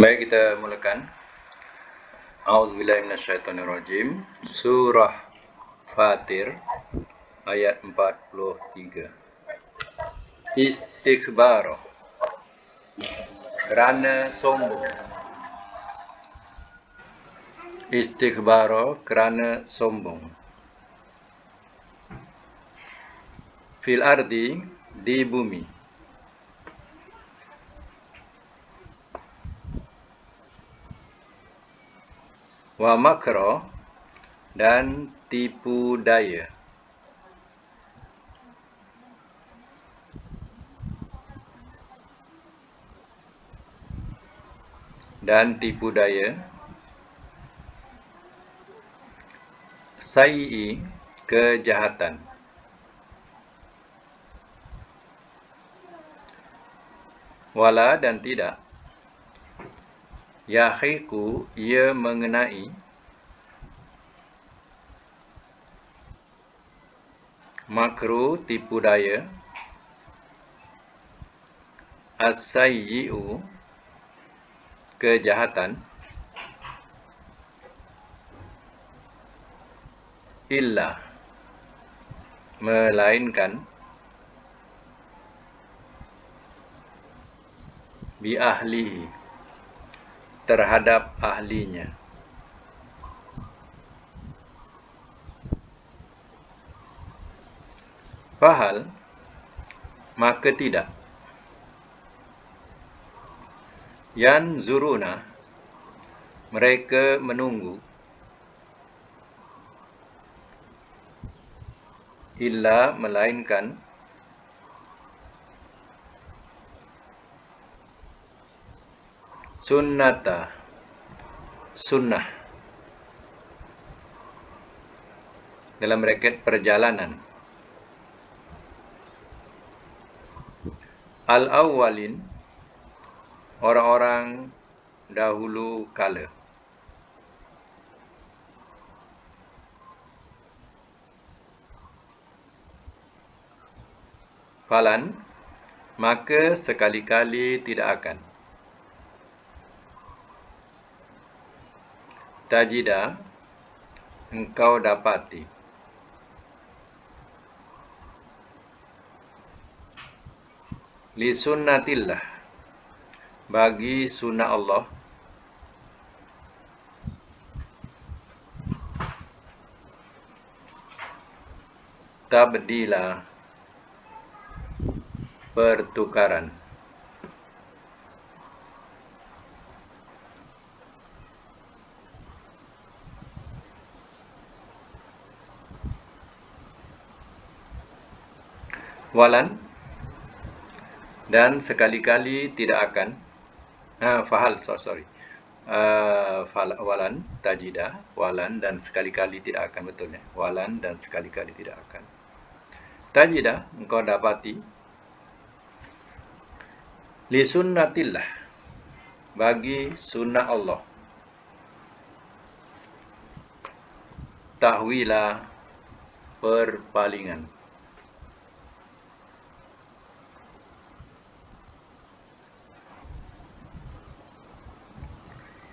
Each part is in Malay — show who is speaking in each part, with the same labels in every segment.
Speaker 1: Baik, kita mulakan. A'udzubillahi minasyaitonirrajim. Surah Fatir ayat 43. Istikbar, kerana sombong. Istikbar, kerana sombong. Fil ardi, di bumi. Wa makra, dan tipu daya. Dan tipu daya. Sayyi, kejahatan. Wala, dan tidak. Yahiku, ia mengenai. Makru, tipu daya. As-sayyi'u, kejahatan. Illa, melainkan. Bi ahlihi, terhadap ahlinya. Fahal, maka tidak. Yanzuruna, mereka menunggu. Illa, melainkan. Sunnata, sunnah. Dalam braket perjalanan. Al-awwalin, orang-orang dahulu kala. Falan, maka sekali-kali tidak akan. Tajida, engkau dapati. Li sunnatillah, bagi sunnah Allah. Tabdila, pertukaran. Walan, dan sekali-kali tidak akan. Fahal, sorry. Walan, tajida, walan, dan sekali-kali tidak akan. Betul ya? Walan, dan sekali-kali tidak akan. Tajida, engkau dapati. Li sunnatillah, bagi sunnah Allah. Tahwila, perpalingan.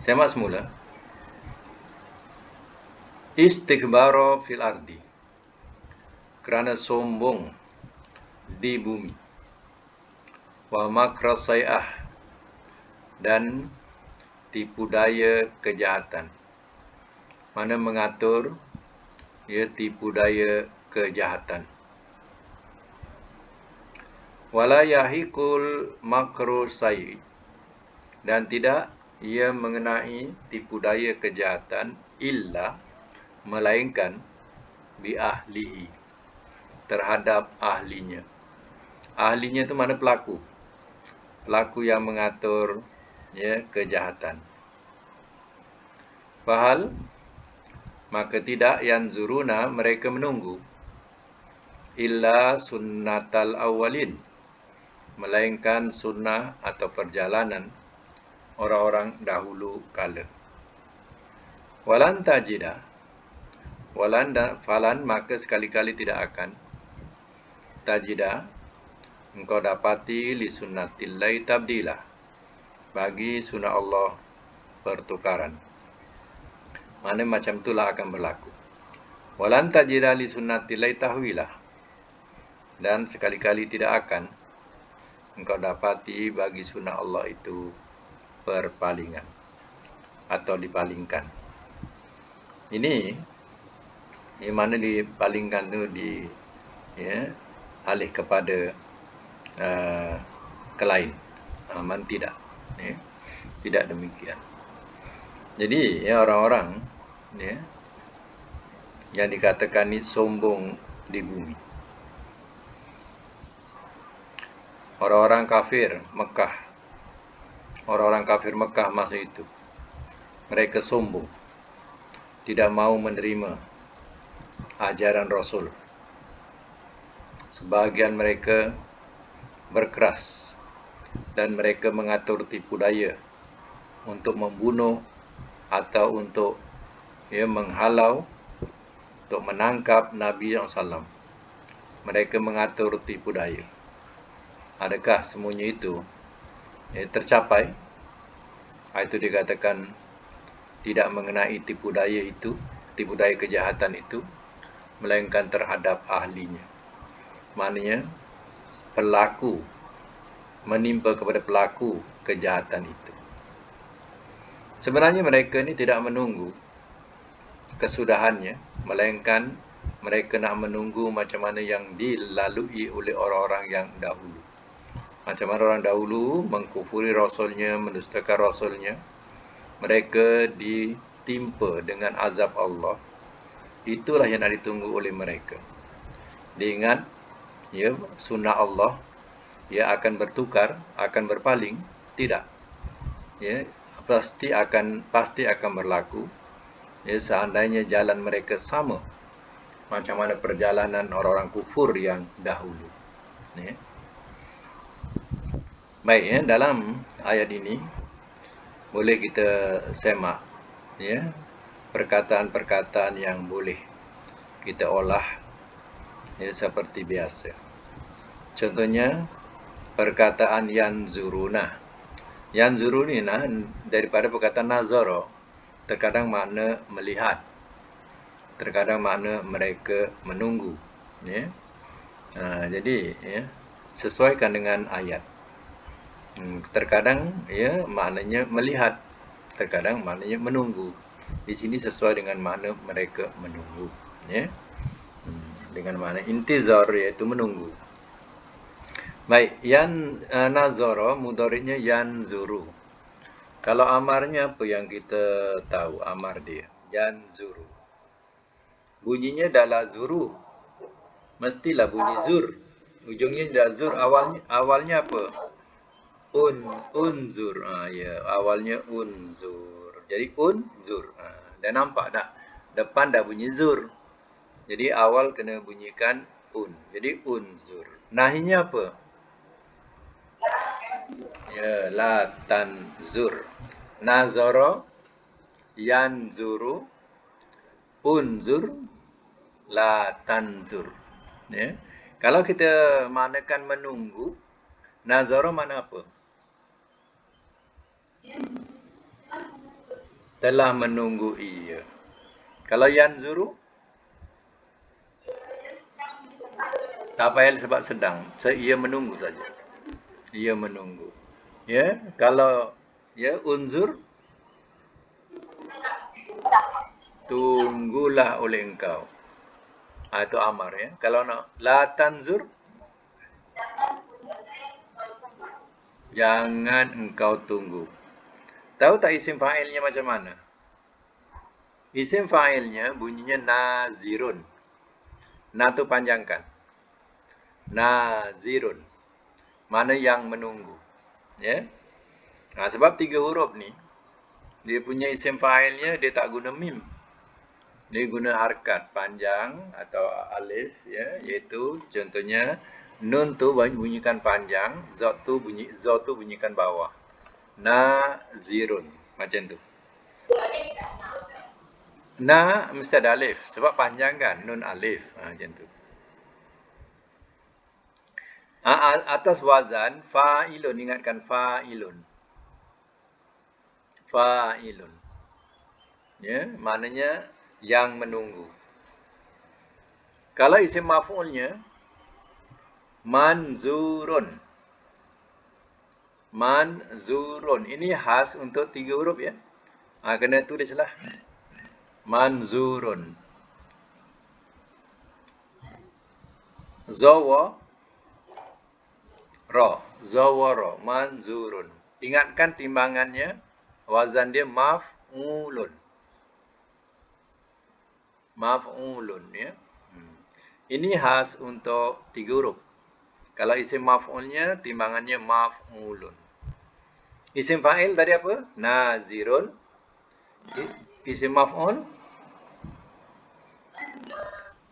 Speaker 1: Semak semula. Istikbara fil ardi, kerana sombong di bumi. Wa makra say'ah, dan tipu daya kejahatan. Mana mengatur ya tipu daya kejahatan. Wala yahikul makru sayyi, dan tidak ia mengenai tipu daya kejahatan illa, melainkan bi ahlihi, terhadap ahlinya. Ahlinya itu mana pelaku? Pelaku yang mengatur ya kejahatan. Fahal, maka tidak yanzuruna, mereka menunggu. Illa sunnatal awwalin, melainkan sunnah atau perjalanan orang-orang dahulu kala. Walan tajida, walan dan falan, maka sekali-kali tidak akan. Tajida, engkau dapati li sunnatillahi tabdila, bagi sunnah Allah pertukaran. Mana macam itulah akan berlaku. Walan tajida li sunnatillahi tahwilah. Dan sekali-kali tidak akan engkau dapati bagi sunnah Allah itu perpalingan atau dipalingkan. Ini yang mana dipalingkan tu alih kepada ke lain. Man tidak. Tidak demikian. Jadi orang-orang yang dikatakan ni sombong di bumi. Orang-orang kafir Mekah. Orang-orang kafir Mekah masa itu. Mereka sombong. Tidak mau menerima ajaran Rasul. Sebahagian mereka berkeras dan mereka mengatur tipu daya untuk membunuh atau untuk menghalau, untuk menangkap Nabi SAW. Mereka mengatur tipu daya. Adakah semuanya itu tercapai? Itu dikatakan tidak mengenai tipu daya itu, tipu daya kejahatan itu, melainkan terhadap ahlinya. Maknanya pelaku, menimpa kepada pelaku kejahatan itu. Sebenarnya mereka ni tidak menunggu kesudahannya, melainkan mereka nak menunggu macam mana yang dilalui oleh orang-orang yang dahulu. Macam mana orang dahulu mengkufuri Rasulnya, mendustakan Rasulnya, mereka ditimpa dengan azab Allah. Itulah yang nak ditunggu oleh mereka. Diingat, sunnah Allah akan bertukar, akan berpaling? Tidak. Pasti akan berlaku. Seandainya jalan mereka sama macam mana perjalanan orang-orang kufur yang dahulu. Baik, dalam ayat ini boleh kita semak perkataan-perkataan yang boleh kita olah seperti biasa. Contohnya perkataan yanzuruna. Yanzuruna daripada perkataan nazara, terkadang makna melihat, terkadang makna mereka menunggu. Jadi sesuaikan dengan ayat. Terkadang maknanya melihat, terkadang maknanya menunggu. Di sini sesuai dengan makna mereka menunggu. Dengan makna intizar, iaitu menunggu. Baik, nazara mudhari'nya yanzuru. Kalau amarnya apa yang kita tahu amar dia? Yanzuru. Bunyinya adalah zuru. Mestilah bunyi zur. Ujungnya dah zur, awalnya apa? Unzur. Awalnya unzur. Jadi unzur. Dah nampak tak? Depan dah bunyi zur. Jadi awal kena bunyikan Jadi unzur. Nahinya apa? La tanzur. Nazara, yanzuru, unzur, la tanzur. Kalau kita maknakan menunggu, nazara mana apa? Telah menunggu ia. Kalau yanzuru, tak payah sebab sedang. Ia menunggu saja. Ia menunggu. Kalau unzur, tunggulah oleh engkau. Itu amar. Kalau nak la tanzur, jangan engkau tunggu. Tahu tak isim fa'ilnya macam mana? Isim fa'ilnya bunyinya nazirun. Na tu panjangkan. Nazirun. Mana yang menunggu. Sebab 3 huruf ni, dia punya isim fa'ilnya dia tak guna mim. Dia guna harkat panjang atau alif, iaitu contohnya nun tu bunyikan panjang, za tu bunyikan bawah. Nazirun, macam tu. Na mesti ada alif sebab panjang kan, nun alif, macam tu. Atas wazan fa'ilun, ingatkan fa'ilun. fa'ilun. Ya, maknanya yang menunggu. Kalau isim maf'ulnya manzurun. Manzurun. Ini khas untuk 3 huruf ya. Kena tulislah. Manzurun. Zawara. Zawara. Manzurun. Ingatkan timbangannya. Wazan dia maf'ulun. Maf'ulun ya. Ini khas untuk 3 huruf. Kalau isim maf'ulnya timbangannya maf'ulun. Isim fa'il tadi apa? Nazirun. Isim maf'ul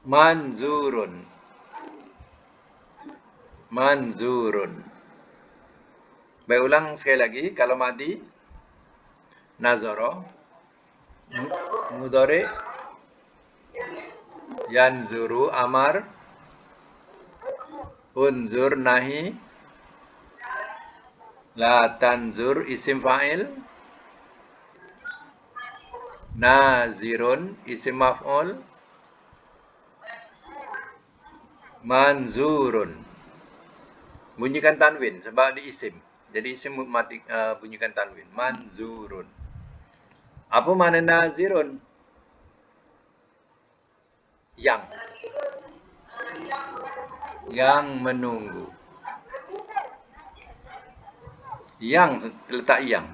Speaker 1: manzurun. Manzurun. Baik, ulang sekali lagi. Kalau madi nazara. Mudhari yanzuru. Amar unzur. Nahi la tanzur. Isim fa'il nazirun. Isim maf'ul manzurun. Bunyikan tanwin sebab di isim. Jadi isim mati bunyikan tanwin. Manzurun. Apa makna nazirun? Yang menunggu. Yang letak yang.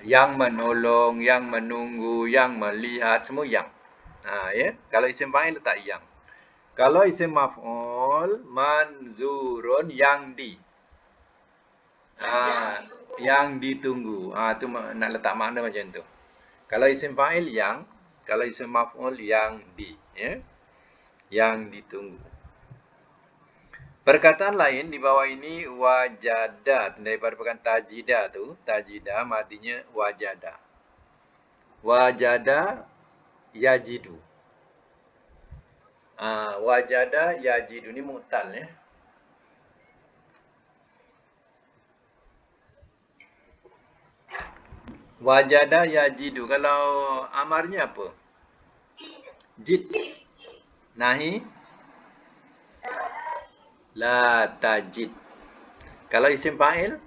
Speaker 1: Yang menolong, yang menunggu, yang melihat, semua yang. Ya. Kalau isim fa'il letak yang. Kalau isim maf'ul manzurun, yang di. Yang ditunggu. Tu nak letak makna macam tu. Kalau isim fa'il yang, kalau isim maf'ul yang di, ya. Yang ditunggu. Perkataan lain di bawah ini wajada, daripada perkataan tajida tu, tajida madinya wajada. Wajada yajidu. Wajada yajidu ni mu'tal ya. Wajada yajidu. Kalau amarnya apa? Jid. Nahi la tajid. Kalau isim fa'il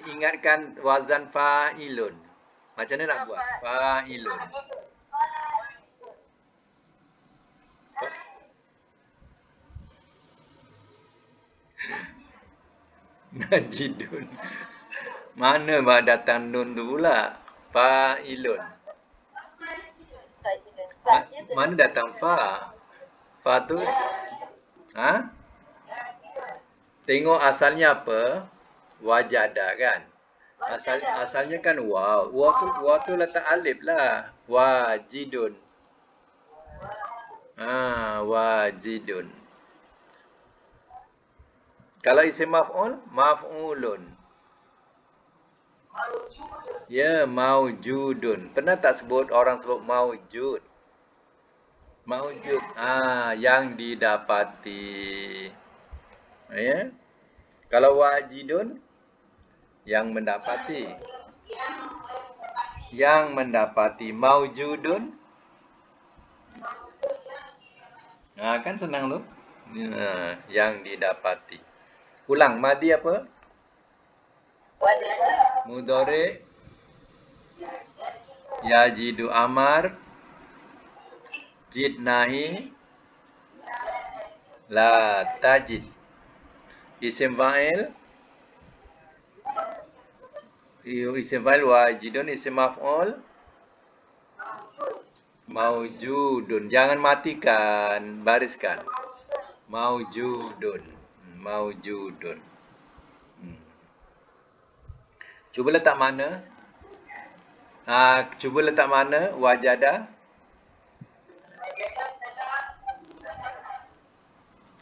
Speaker 1: ingatkan wazan fa'ilun. Macam mana nak buat? Fa'ilun. Najidun. Mana mak datang nun tu pula? Fa'ilun. Mana datang fa? Fa tu? Tengok asalnya apa? Wajada kan? Asalnya kan waw. Waw tu letak alif lah. Wajidun. Wajidun. Kalau isim maf'ul, maf'ulun. Ya, maujudun. Pernah tak orang sebut maujud? Maujud. Yang didapati. Ya. Kalau wajidun, yang mendapati. Yang mendapati. Maujudun. Kan senang tu. Yang didapati. Ulang, madi apa? Mudhari yajidu. Amar jid. Nahi la tajid. Isim fa'il wajidun. Isim maf'ul maujudun. Jangan matikan, bariskan. Maujudun. Maujudun. Cuba letak mana? Cuba letak mana wajada?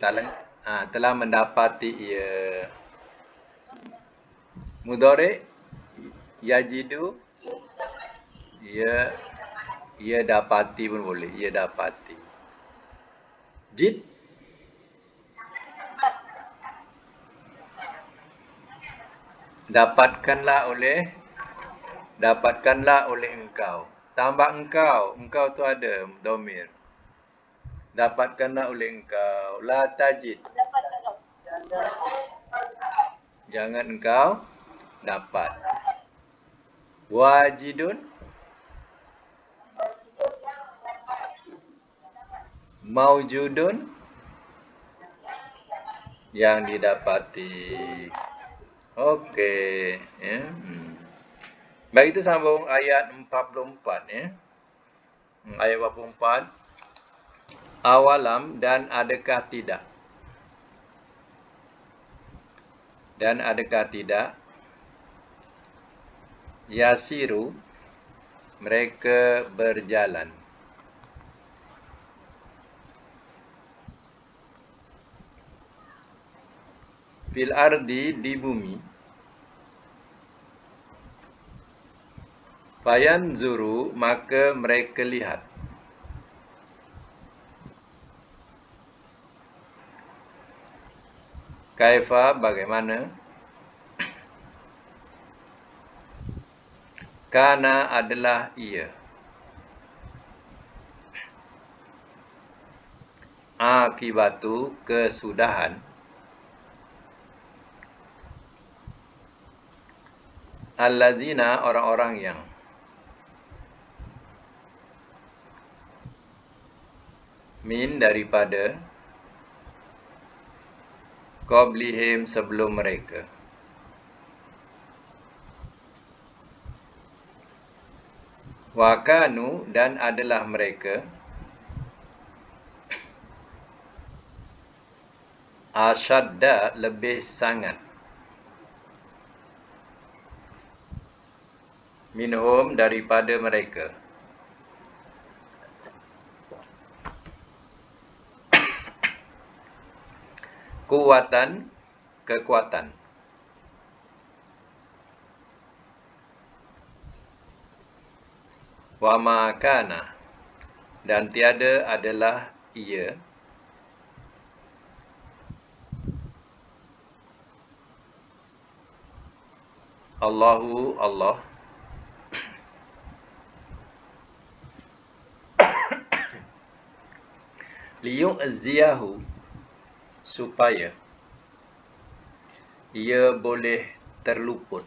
Speaker 1: Telah mendapati ia. Mudhari yajidu. Ia dapati pun boleh. Ia dapati. Jid. Dapatkanlah oleh engkau. Tambah engkau tu ada domir. Dapatkanlah oleh engkau. La tajid. Jangan engkau dapat. Wajidun. Maujudun. Yang didapati. Okey. Ya. Baik, itu sambung ayat 44 ya. Ayat 44. Awalam dan adakah tidak. Dan adakah tidak. Yasiru. Mereka berjalan. Fil ardi, di bumi. Fayanzuru, maka mereka lihat. Kaifa, bagaimana. Kana, adalah ia. Akibatu, kesudahan. Allazina, orang-orang yang. Min, daripada. Qablihim, sebelum mereka. Wakanu, dan adalah mereka. Asyadda, lebih sangat. Minhum, daripada mereka. Kuwatan, kekuatan. Wa ma kana, dan tiada adalah ia. Allahu, Allah. Liyu'ziyahu, supaya ia boleh terluput.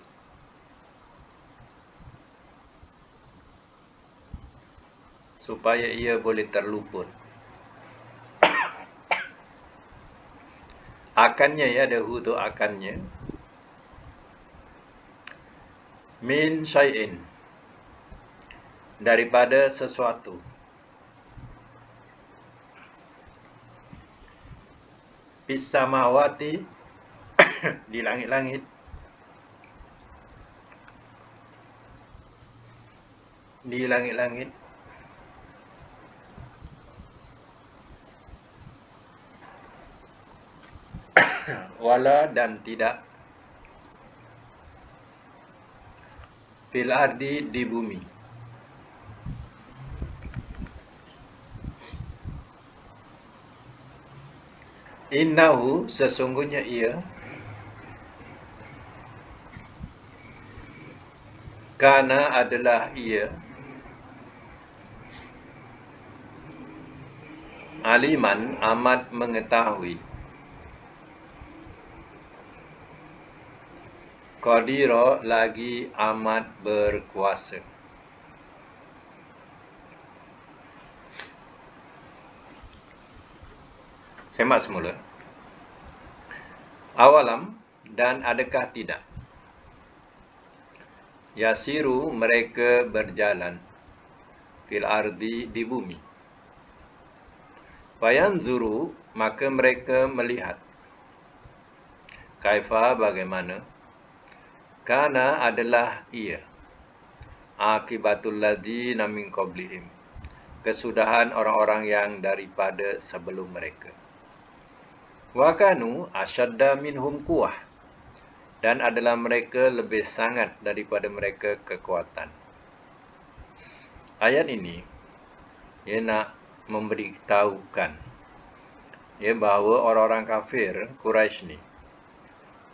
Speaker 1: Supaya ia boleh terluput. Akannya ya, ada hu tu akannya. Min syai'in, daripada sesuatu. Fis samawati, di langit-langit. Di langit-langit. Wala, dan tidak. Fil ardi, di bumi. Innahu, sesungguhnya ia. Kana, adalah ia. Aliman, amat mengetahui. Qadira, lagi amat berkuasa. Semak semula. Awalam, dan adakah tidak. Yasiru, mereka berjalan. Fil ardi, di bumi. Fayanzuru, maka mereka melihat. Kaifa, bagaimana. Kana, adalah ia. Akibatul ladzina min qablihim, kesudahan orang-orang yang daripada sebelum mereka. Wa kanu asyadda minhum quwwah, dan adalah mereka lebih sangat daripada mereka kekuatan. Ayat ini ia nak memberitahukan ya, bahawa orang-orang kafir Quraisy ni,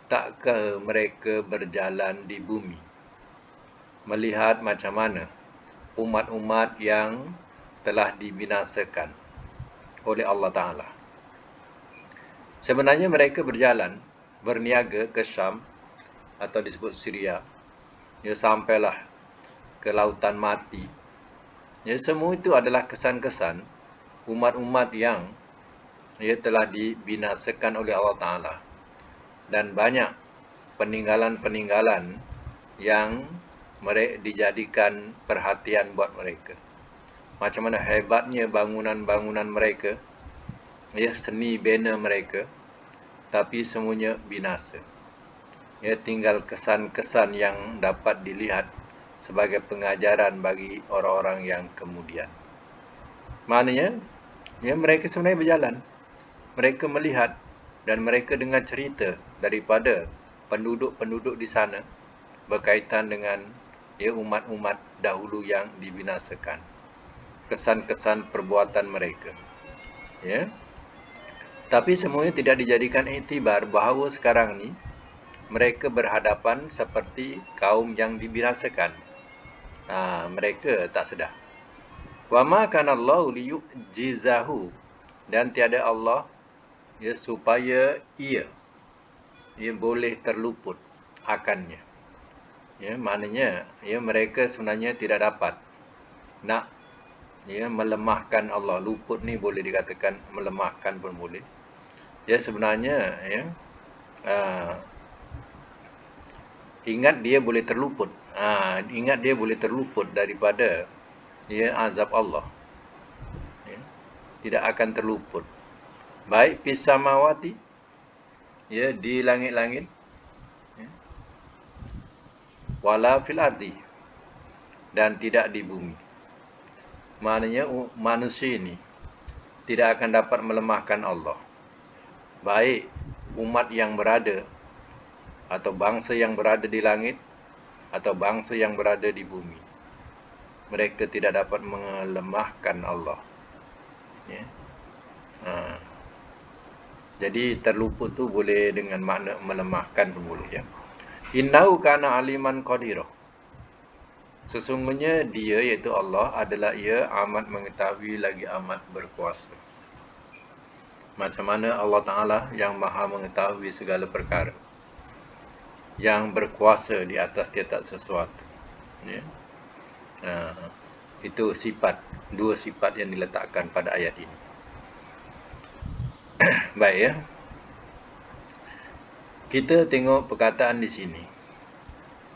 Speaker 1: takkah mereka berjalan di bumi melihat macam mana umat-umat yang telah dibinasakan oleh Allah Ta'ala. Sebenarnya mereka berjalan, berniaga ke Syam atau disebut Syria, ya, sampailah ke Lautan Mati. Ya, semua itu adalah kesan-kesan umat-umat yang, ya, telah dibinasakan oleh Allah Ta'ala. Dan banyak peninggalan-peninggalan yang mereka dijadikan perhatian buat mereka. Macam mana hebatnya bangunan-bangunan mereka, ya, seni bina mereka, tapi semuanya binasa. Ya, tinggal kesan-kesan yang dapat dilihat sebagai pengajaran bagi orang-orang yang kemudian. Maknanya, ya, mereka sebenarnya berjalan, mereka melihat dan mereka dengar cerita daripada penduduk-penduduk di sana berkaitan dengan, ya, umat-umat dahulu yang dibinasakan. Kesan-kesan perbuatan mereka. Ya. Tapi semuanya tidak dijadikan iktibar bahawa sekarang ni mereka berhadapan seperti kaum yang dibinasakan. Mereka tak sedar. Wa ma kana Allahu liyu'jizahu, dan tiada Allah, ya, supaya ia boleh terluput akannya. Ya, maknanya, ya, mereka sebenarnya tidak dapat nak, ya, melemahkan Allah. Luput ni boleh dikatakan melemahkan pun boleh. Ya, sebenarnya, ya, ingat dia boleh terluput. Ingat dia boleh terluput daripada, ya, azab Allah. Ya, tidak akan terluput. Baik fis samawati, ya, di langit-langit, ya, wala fil ardi, dan tidak di bumi. Maknanya manusia ini tidak akan dapat melemahkan Allah. Baik umat yang berada atau bangsa yang berada di langit atau bangsa yang berada di bumi, mereka tidak dapat melemahkan Allah. Ya. Jadi terluput tu boleh dengan makna melemahkan pun boleh, ya. Innahu kana aliman qadira. Sesungguhnya dia, iaitu Allah, adalah ia amat mengetahui lagi amat berkuasa. Macam mana Allah Ta'ala yang maha mengetahui segala perkara, yang berkuasa di atas tiap-tiap sesuatu. Ya. Itu dua sifat yang diletakkan pada ayat ini. Baik, ya. Kita tengok perkataan di sini.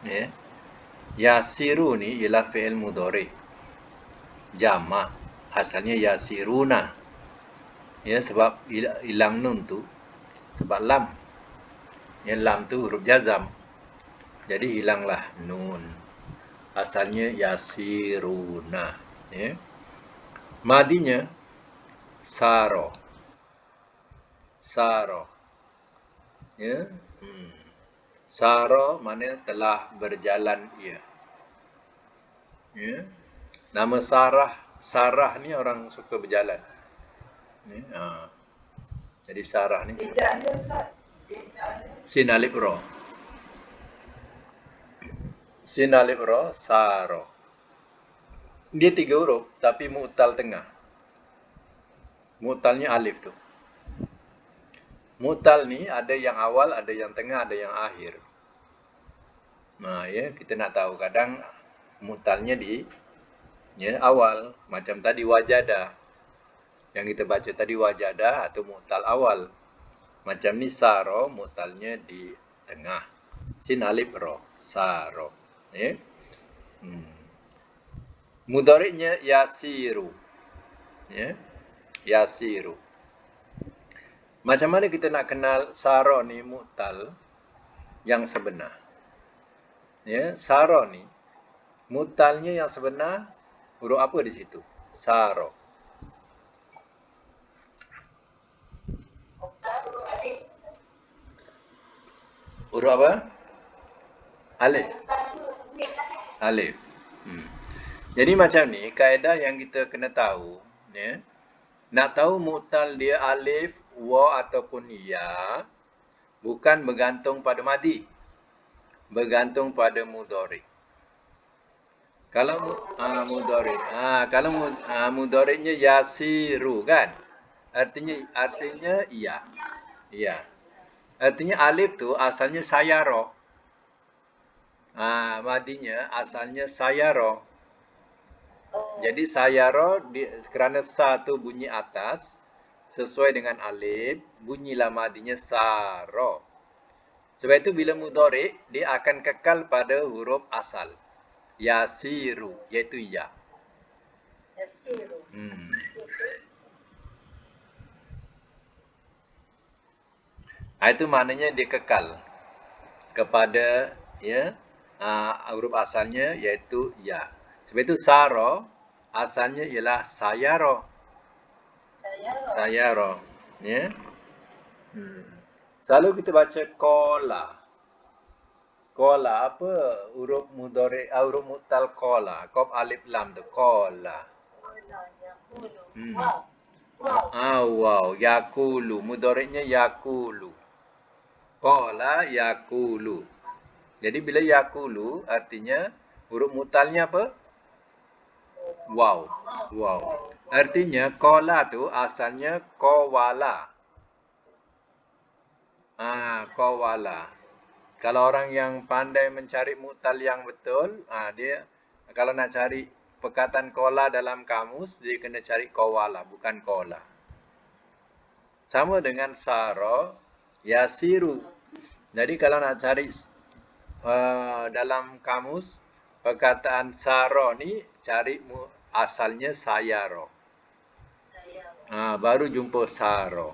Speaker 1: Ya. Yasiru ni ialah fi'il mudhari. Jamak. Asalnya yasiruna. Ya, sebab hilang nun tu, sebab lam. Ya, lam tu huruf jazam. Jadi hilanglah nun. Asalnya yasiruna. Ya. Madinya saro. Saro. Ya. Saro maknanya telah berjalan ia. Ya. Nama Sarah ni orang suka berjalan. Ya. Jadi Sarah ni sin alif ra. Sin alif ra, Saro. Dia 3 huruf tapi mu'tal tengah. Mu'talnya alif tu. Mu'tal ni ada yang awal, ada yang tengah, ada yang akhir. Ya, kita nak tahu kadang mu'talnya di, ya, awal. Macam tadi wajada. Yang kita baca tadi wajada atau mu'tal awal. Macam ni saro, mu'talnya di tengah. Sin alif ra, saro. Ya. Mudhari'nya yasiru. Ya. Yasiru. Macam mana kita nak kenal saro ni mu'tal yang sebenar? Ya, saro ni mu'talnya yang sebenar huruf apa di situ? Saro. Huruf apa? Alif. Alif. Jadi macam ni kaedah yang kita kena tahu, ya. Nak tahu mu'tal dia alif wa ataupun ya bukan bergantung pada madi, bergantung pada mudhari'. Kalau mudhari', kalau mudhari'nya yasiru kan? Artinya iya. Iya. Artinya alif tu asalnya sayara. Madinya asalnya sayara. Jadi sayara kerana sa tu bunyi atas sesuai dengan alif, bunyilah madinya sara. Sebab itu bila mudhari' dia akan kekal pada huruf asal. Yasiru, iaitu ya. Yasiru. Itu maknanya dia kekal kepada huruf asalnya iaitu ya. Sebab itu sara asalnya ialah sayara. Sayara. Ya. Selalu kita baca qala. Qala apa huruf mudhari', huruf mu'tal qala. Qaf alif lam tu qala. Wow, yakulu. Mudhari'nya yakulu. Qala yakulu. Jadi bila yakulu artinya huruf mu'talnya apa? Wow. Artinya qala tu asalnya qawala. Qawala. Kalau orang yang pandai mencari mu'tal yang betul, dia kalau nak cari perkataan qala dalam kamus, dia kena cari qawala, bukan qala. Sama dengan sara, yasiru. Jadi kalau nak cari dalam kamus, perkataan sara ni cari asalnya sayara. Baru jumpa sara.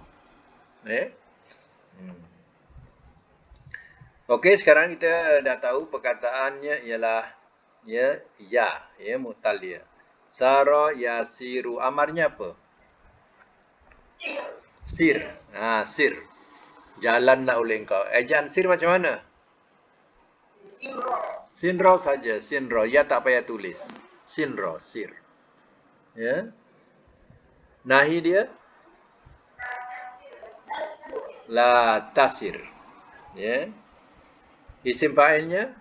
Speaker 1: Okey, sekarang kita dah tahu perkataannya ialah ya, mu'tal dia. Sara yasiru. Amarnya apa? Sir. Sir. Jalanlah oleh engkau. Ejaan sir macam mana? Sinro saja. Sinro. Ya tak payah tulis. Sinro. Sir. Ya. Nahi dia? La tasir. Ya. Isim fa'ilnya?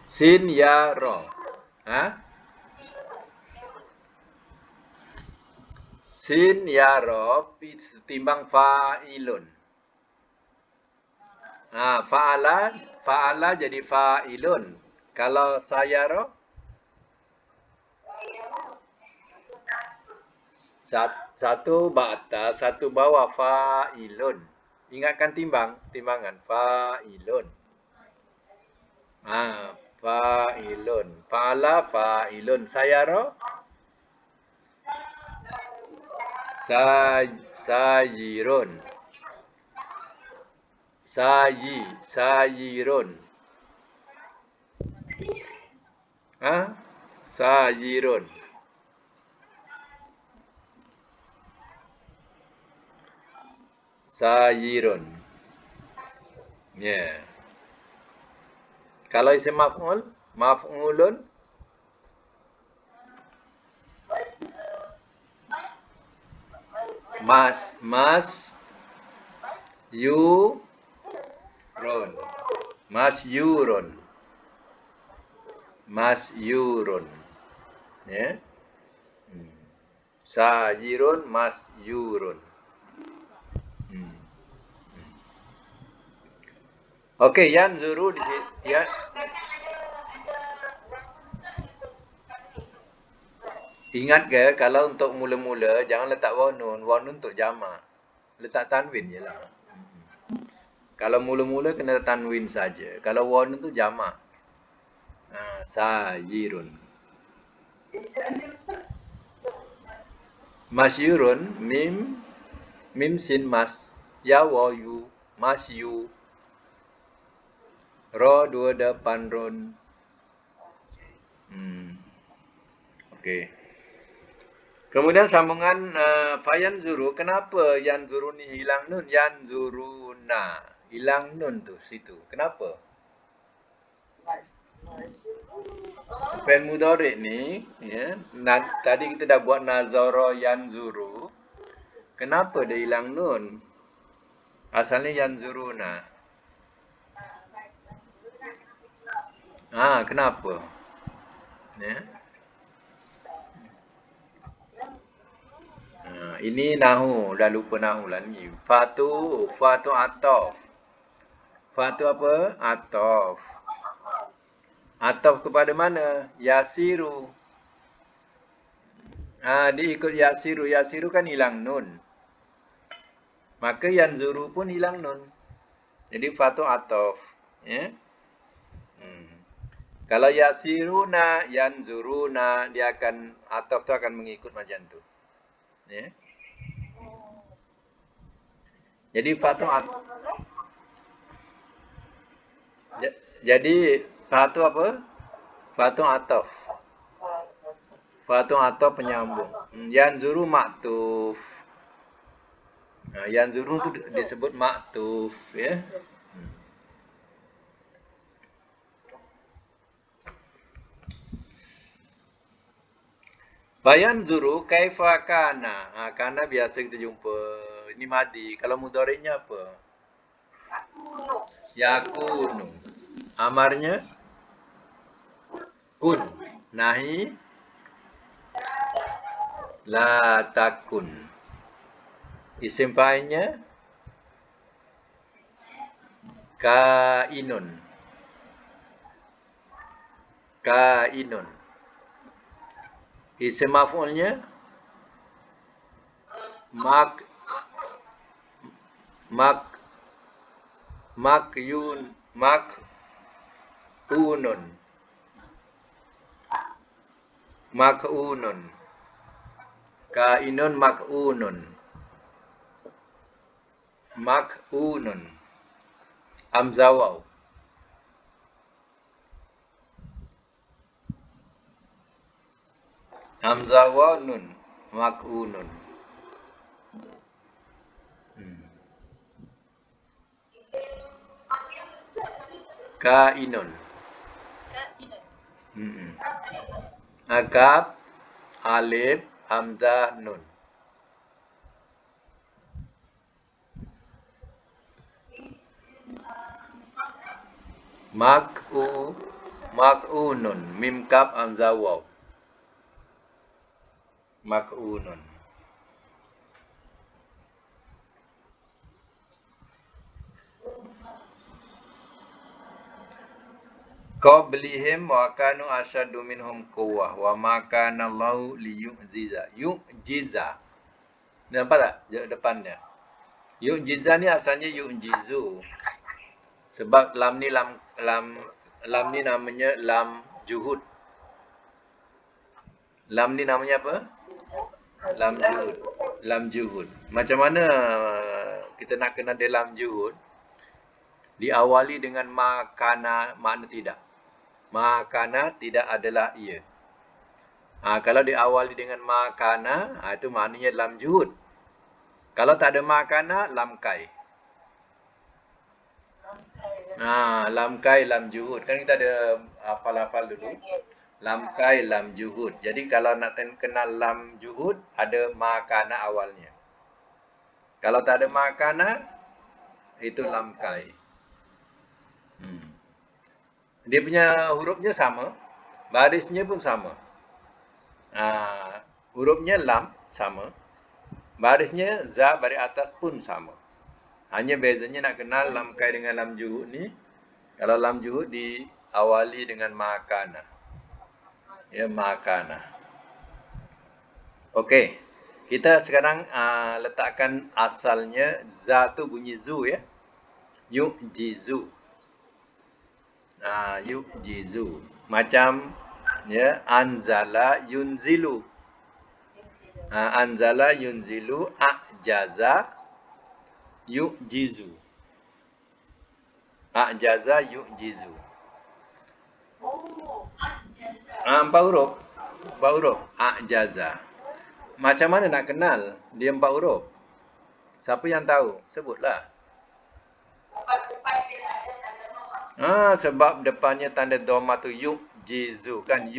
Speaker 1: Sin ya ro. Sin ya ro timbang fa'ilun. Fa'ala jadi fa'ilun. Kalau sayara? Satu atas, satu bawah, fa'ilun. Ingatkan timbangan. Fa'ilun. Fa'ilun. Fa'ala, fa'ilun. Sayara? Sayirun. Sayirun. Sayirun. Sayirun. Ya. Kalau isim maf'ul, maf'ulun. Masyurun. Ya. Sayirun, masyurun. Okey, yanzuru di sini. Ingat ke kalau untuk mula-mula jangan letak wanun. Wanun untuk jamak. Letak tanwin je lah. Kalau mula-mula kena tanwin saja. Kalau wanun tu jamak. Sayirun. Masyurun, mim sin mas. Ya wa yu, masyu. Ro dua depan run. Okey. Kemudian sambungan fayanzuru. Kenapa yanzuru ni hilang nun? Yanzuruna. Hilang nun tu situ. Kenapa? Fi'il mudhari' ni, ya, tadi kita dah buat nazara yanzuru. Kenapa dia hilang nun? Asalnya yanzuruna. Kenapa? Ya. Ini nahu, dah lupa nahu lah ni. Fa tu ataf. Fa tu apa? Ataf. Ataf kepada mana? Yasiru. Dia ikut yasiru. Yasiru kan hilang nun. Maka yanzuru pun hilang nun. Jadi fa tu ataf. Ya. Kalau yasiruna, yanzuruna, dia akan ataf tu akan mengikut macam tu. Ya. Jadi fa tu ataf. Jadi fa tu apa? Fa tu ataf. Fa tu ataf penyambung. Yanzuru maktuf. Yanzuru tu disebut maktuf, ya. Fayanzuru kaifa kana. Kana biasa kita jumpa. Ini madi. Kalau mudhari'nya apa? Yakunu. Amarnya kun. Nahi la takun. Isim fa'ilnya kainun. Kainun. Isim maf'ulnya mak'unun. Kainun mak'unun. Mak'unun. Hamzah waw. Hamzah waw nun. Mak'unun. Kainun. Kaf, alif, hamzah, nun. Mak'unun. Mim kaf hamzah waw. Mak'unun. Qablihim wa kanu asyaddu minhum quwwah wa ma kana Allahu liyu'jiza. Yu'jiza. Nampak tak depannya? Yu'jiza ni asalnya yu'jizu. Sebab lam ni namanya lam juhud. Lam ni namanya apa? Lam juhud. Lam juhud. Macam mana kita nak kenal dia lam juhud? Diawali dengan makana, makna tidak. Makana tidak adalah ia. Kalau diawali dengan makana, itu maknanya lam juhud. Kalau tak ada makana, lam kai. Lam kai, lam juhud. Kan kita ada hafal-hafal dulu. Lam kai, lam juhud. Jadi kalau nak kenal lam juhud, ada makana awalnya. Kalau tak ada makana, itu lam kai. Dia punya hurufnya sama, barisnya pun sama. Hurufnya lam sama, barisnya za baris atas pun sama. Hanya bezanya nak kenal lam kai dengan lam juhud ni. Kalau lam juhud diawali dengan makana. Ya, makana. Okey. Kita sekarang letakkan asalnya za tu bunyi zu, ya. Yu'jizu. Yu'jizu. Macam ya, anzala yunzilu. Anzala yunzilu, a'jaza yu'jizu. A'jaza yu'jizu. Empat huruf. A'jaza. Macam mana nak kenal dia 4 huruf? Siapa yang tahu? Sebutlah. Sebab depannya tanda dhamma tu yu'jizu kan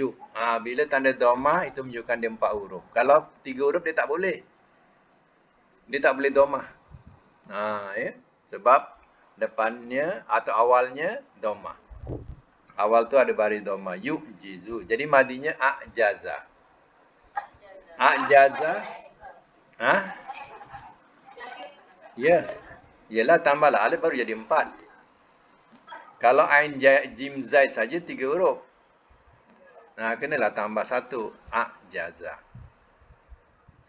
Speaker 1: bila tanda dhamma itu menunjukkan dia 4 huruf. Kalau 3 huruf dia tak boleh. Dia tak boleh dhamma. Ya. Sebab depannya atau awalnya dhamma. Awal tu ada baris dhamma yu'jizu. Jadi madinya a'jaza. A'jaza. Ya. Yalah tambahlah alif baru jadi 4. Kalau ain jim zai saja 3 huruf. Kenalah tambah 1 a'jaza.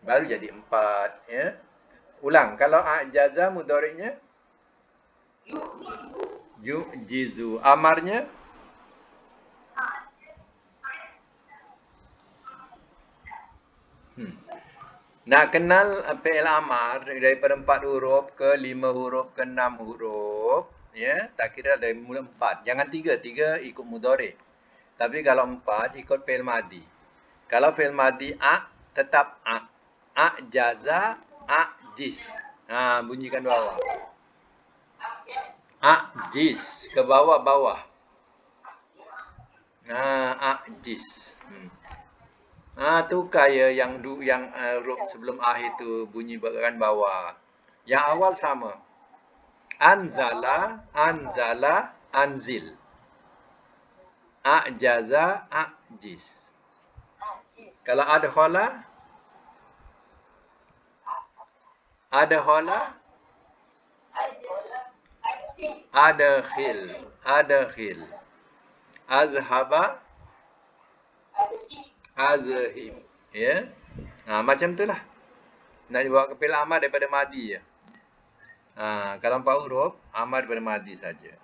Speaker 1: Baru jadi 4 ya. Ulang, kalau a'jaza mudhari'nya yu'jizu. Amarnya nak kenal fi'il amar daripada 4 huruf ke 5 huruf ke 6 huruf ya, tak kira dari mula 4. Jangan 3 ikut mudhari'. Tapi kalau 4 ikut fi'il madi. Kalau fi'il madi tetap a'jaza a'jiz. Bunyikan bawah. A'jiz ke bawah. A'jiz. Tukar ya yang huruf sebelum akhir tu bunyi bagian bawah. Yang awal sama. Anzala, anzil. A'jaza, a'jiz. Kalau adkhala, adkhil. Azhaba, azhib. Ya. Macam itulah. Nak buat ke fi'il amar daripada madi je. Kalau 4 huruf, amar daripada madi saja.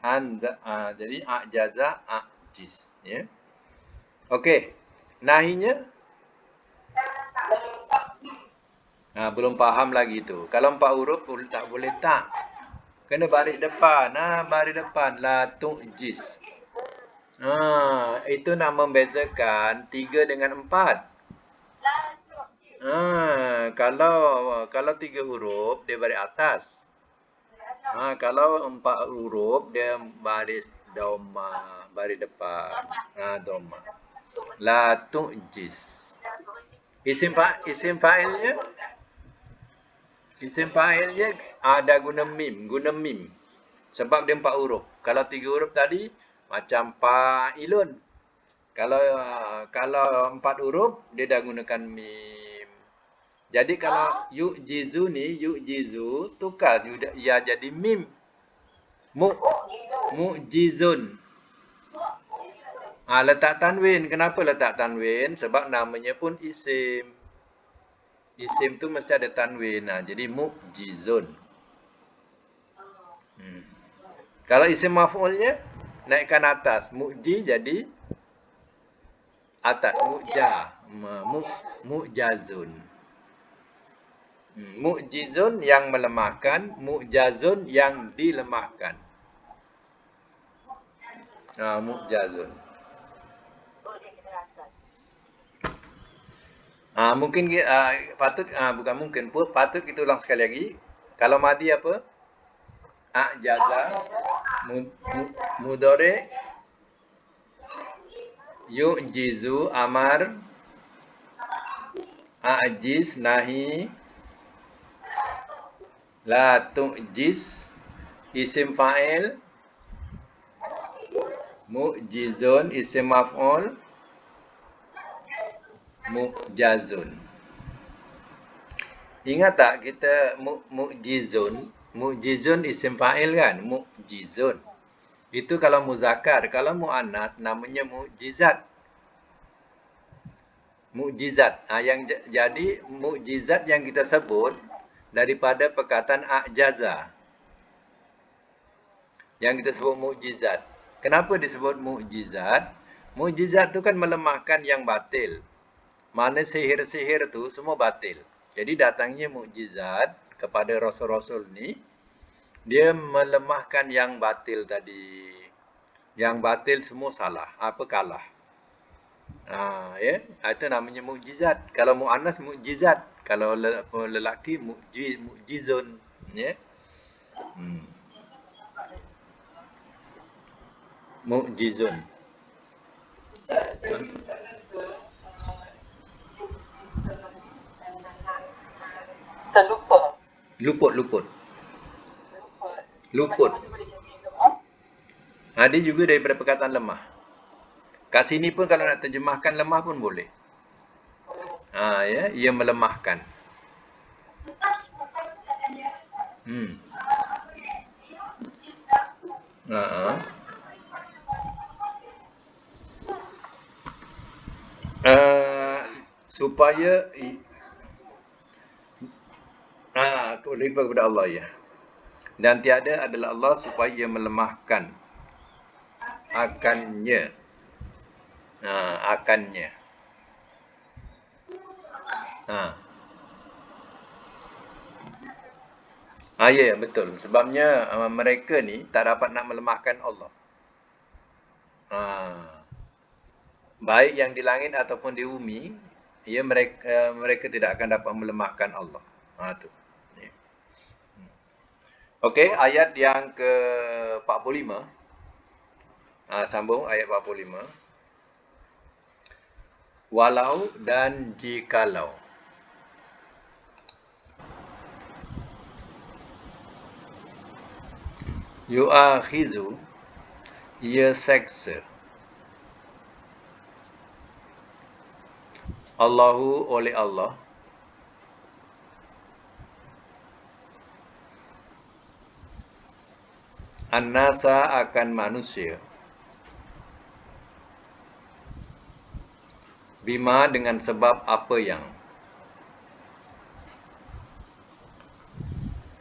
Speaker 1: Jadi a'jaza, a'jiz. Ya. Okey. Nahinya? Belum faham lagi tu. Kalau 4 huruf tak boleh tak. Kena baris depan. Baris depan. La tu'jiz. Itu nak membezakan 3 dengan 4. Kalau 3 huruf dia baris atas. Kalau 4 huruf dia baris dhamma, baris depan. Dhamma. La tu'jiz. Isim fa'ilnya ada guna mim. Sebab dia 4 huruf. Kalau 3 huruf tadi macam fa'ilun. Kalau 4 huruf dia dah gunakan mim. Jadi kalau yu'jizu tukar ia jadi mim. Mu'jizun. Letak tanwin. Kenapa letak tanwin? Sebab namanya pun isim. Isim tu mesti ada tanwin. Jadi mu'jizun. Kalau isim maf'ulnya naikkan atas. Mu'ji jadi atas. Mu'jazun. Mu'jizun yang melemahkan. Mu'jazun yang dilemahkan. Mu'jazun. Mungkin patut kita ulang sekali lagi. Kalau madi apa? A'jaza, mudhari, yu'jizu, amar, a'jiz, nahi, la tu'jiz, isim fa'il, mu'jizun, isim maf'ul, mu'jazun. Ingat tak kita mu'jizun isim fa'il kan? Mu'jizun. Itu kalau muzakkar. Kalau mu'annas namanya mu'jizat. Jadi mu'jizat yang kita sebut daripada perkataan a'jaza. Yang kita sebut mu'jizat. Kenapa disebut mu'jizat? Mu'jizat tu kan melemahkan yang batil. Mana sihir-sihir tu semua batil. Jadi datangnya mukjizat kepada rasul-rasul ni, dia melemahkan yang batil tadi. Yang batil semua salah, kalah. Itu namanya mukjizat. Kalau muannas mukjizat, kalau lelaki mukjizun, ya. Mu'jizun.
Speaker 2: Terlupa.
Speaker 1: Luput. Luput. Dia juga daripada perkataan lemah. Kat sini pun kalau nak terjemahkan lemah pun boleh. Ya, ia melemahkan. Hmm. Ha. Supaya lipat kepada Allah, ya. Dan tiada adalah Allah supaya ia melemahkan akannya. Akannya. Ya, betul. Sebabnya mereka ni tak dapat nak melemahkan Allah. Baik yang di langit ataupun di bumi, mereka tidak akan dapat melemahkan Allah. Tu. Okey, ayat yang ke-45. Sambung ayat 45. Walau dan jikalau. Yu'akhizu, ia seksa. Allahu, oleh Allah. An-nasa, akan manusia. Bima, dengan sebab apa yang.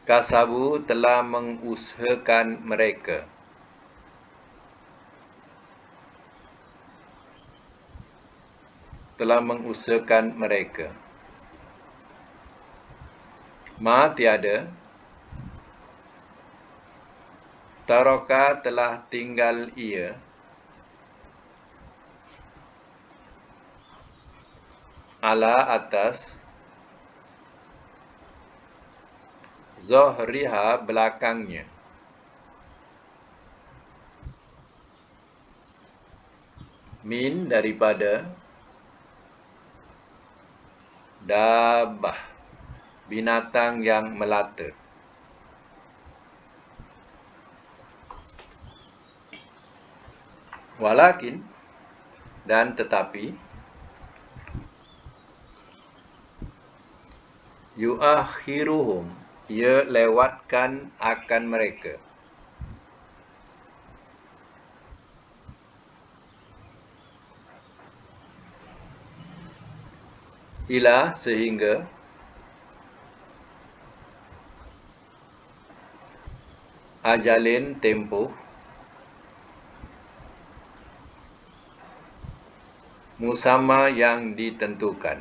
Speaker 1: Kasabu, telah mengusahakan mereka. Ma, tiada. Taraka, telah tinggal ia. Ala, atas. Zohriha, belakangnya. Min, daripada. Dabah, binatang yang melata. Walakin, dan tetapi. Yu'akhiruhum, ia lewatkan akan mereka. Ila, sehingga. Ajalin, tempoh. Musamma, yang ditentukan.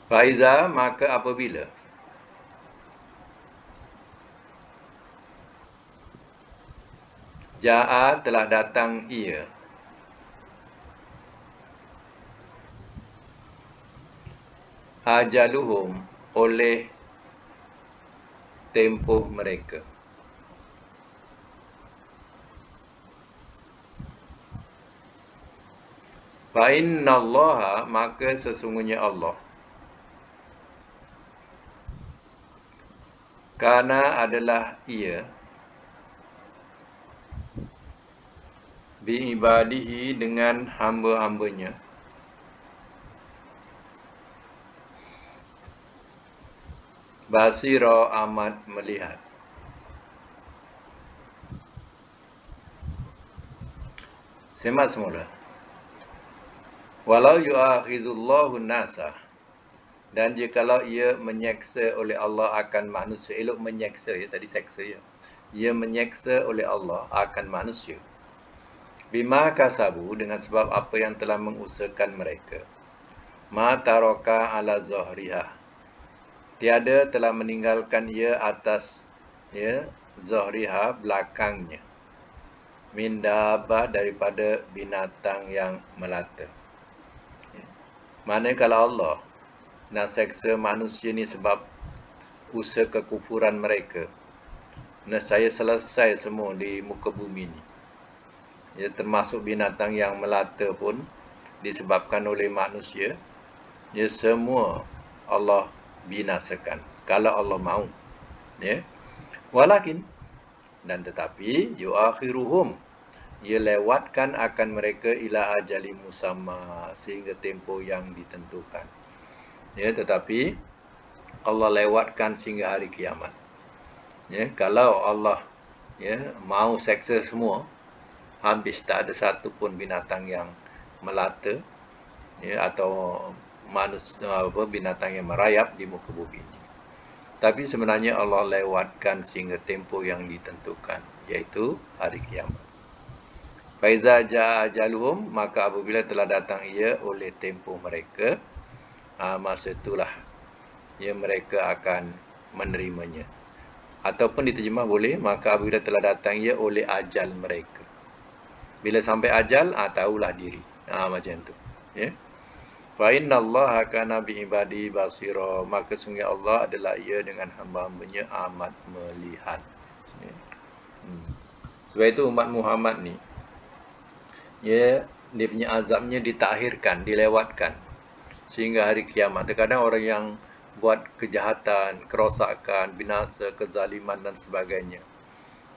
Speaker 1: Faiza, maka apabila. Ja'a, telah datang ia. Ajaluhum, oleh tempoh mereka. Fa innallaha, maka sesungguhnya Allah. Kana, adalah ia. Bi'ibadihi, dengan hamba-hambanya. Basira, amat melihat. Semak semula. Walau yu'akhizullahu nasa, dan jikalau ia menyeksa oleh Allah akan manusia. Elok menyeksa, ya, tadi seksa, ya. Ia menyeksa oleh Allah akan manusia. Bima kasabu, dengan sebab apa yang telah mengusahakan mereka. Ma taraka ala zohriha, tiada telah meninggalkan ia atas, ya, zohriha, belakangnya. Min dabah, daripada binatang yang melata. Mana kalau Allah nak seksa manusia ni sebab usaha kekufuran mereka. Saya selesai semua di muka bumi ni. Ya, termasuk binatang yang melata pun disebabkan oleh manusia. Ya, semua Allah binasakan kalau Allah mahu. Ya. Walakin, dan tetapi yuakhiruhum, ia lewatkan akan mereka ila ajali musamma, sehingga tempoh yang ditentukan. Ya, tetapi Allah lewatkan sehingga hari kiamat. Ya, kalau Allah mau seksa semua, habis tak ada satu pun binatang yang melata, ya, atau binatang yang merayap di muka bumi ini. Tapi sebenarnya Allah lewatkan sehingga tempoh yang ditentukan, iaitu hari kiamat. Faiza jaa ajaluhum, maka apabila telah datang ia oleh tempoh mereka, masa itulah mereka akan menerimanya. Ataupun diterjemah boleh, maka apabila telah datang ia oleh ajal mereka. Bila sampai ajal, tahulah diri. Macam tu. Ya. Fa innallaha kana bi ibadi basira, maka sungguh Allah adalah ia dengan hamba-hambanya amat melihat. Ya. Sebab itu umat Muhammad ni, dia punya azabnya ditakhirkan, dilewatkan sehingga hari kiamat. Terkadang orang yang buat kejahatan, kerosakan, binasa, kezaliman dan sebagainya,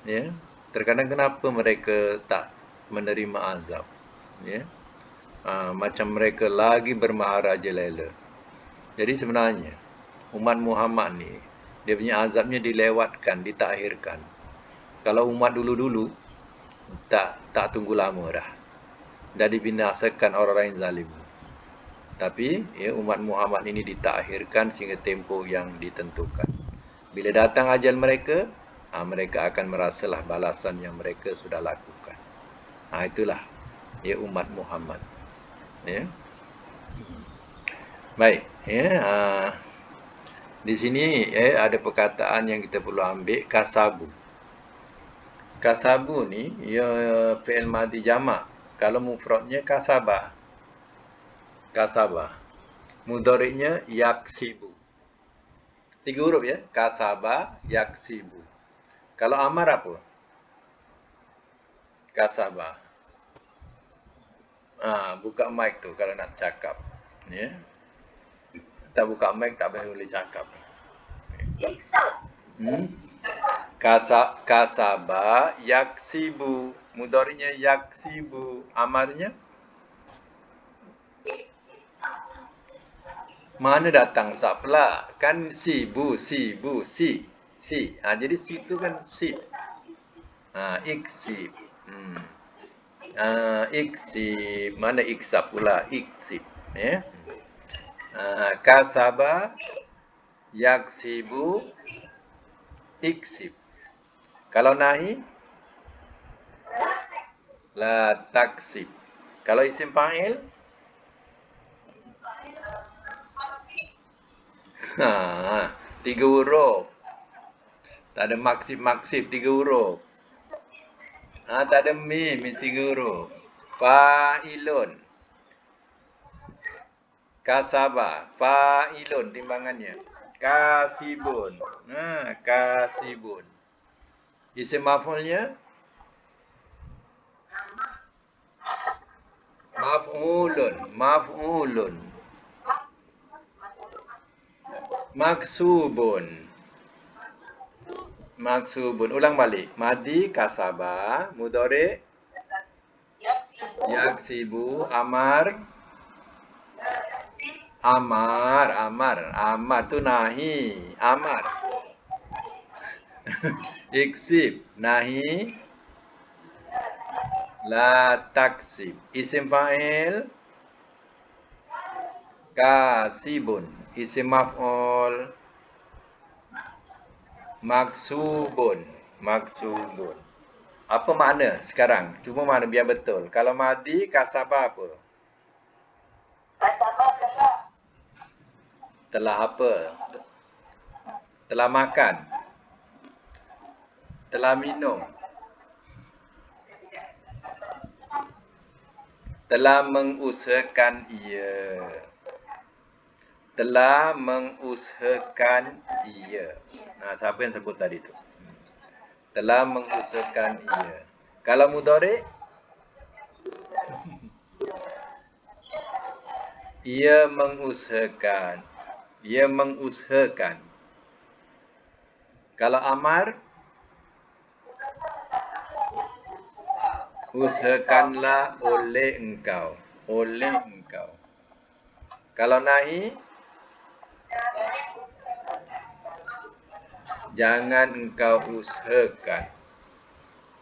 Speaker 1: ya, terkadang kenapa mereka tak menerima azab, ya? Macam mereka lagi bermaharaja lela. Jadi sebenarnya umat Muhammad ni, dia punya azabnya dilewatkan, ditakhirkan. Kalau umat dulu-dulu tak tunggu lama dah dibinasakan orang-orang yang zalim. Tapi umat Muhammad ini ditakhirkan sehingga tempoh yang ditentukan. Bila datang ajal mereka, mereka akan merasalah balasan yang mereka sudah lakukan. Itulah umat Muhammad. Ya. Baik, di sini ada perkataan yang kita perlu ambil, kasabu. Kasabu ni fi'il madhi jamak. Kalau mufradnya kasabah. Kasabah. Mudhari'nya yaksibu. 3 huruf ya, kasabah, yaksibu. Kalau amar apa? Kasabah. Buka mic tu kalau nak cakap. Ya. Tak buka mic tak boleh cakap. Kasaba yaksibu, mudhari'nya yaksibu, amarnya mana datang sa pula? Kan sibu, si. Jadi si tu kan si. Iksib. Iksib, mana iksab pula? Iksib, ya. Kasaba yaksibu iksib. Kalau nahi, la taksib. Kalau isim fa'il, 3 huruf. Tak ada maksib 3 huruf. Tak ada mim, 3 huruf. Fa'ilun. Kasaba, fa'ilun timbangannya. Kasibun. Kasibun. Isim maf'ulnya maf'ulun. Maksubun. Ulang balik. Madi kasaba, mudhari yaksibu, amar tu nahi, amar. Iksib, nahi, la taksib. Isim fa'il kasibun. Isim maf'ul maksubun. Apa makna sekarang? Cuma mana biar betul. Kalau madi kasaba apa?
Speaker 2: Kasaba
Speaker 1: telah apa? Telah makan. Telah minum. Telah mengusahakan ia. telah mengusahakan ia. Nah, siapa yang sebut tadi tu? Telah mengusahakan ia. Kalau mudhari', ia mengusahakan. Ia mengusahakan. Kalau amar, usahakanlah oleh engkau. Oleh engkau. Kalau nahi, jangan engkau usahakan.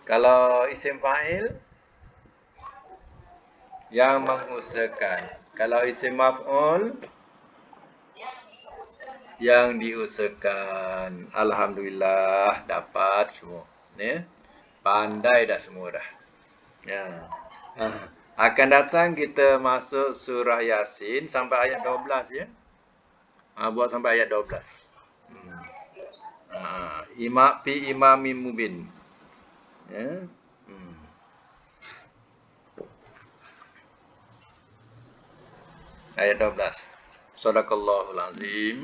Speaker 1: Kalau isim fa'il, yang mengusahakan. Kalau isim maf'ul, yang diusahakan. Alhamdulillah dapat semua. Ya. Pandai dah semua dah. Ya. Akan datang kita masuk surah Yasin sampai ayat 12 ya. Buat sampai ayat 12. Imam mubin. Ya. Ayat 12. Shadaqallahul azim.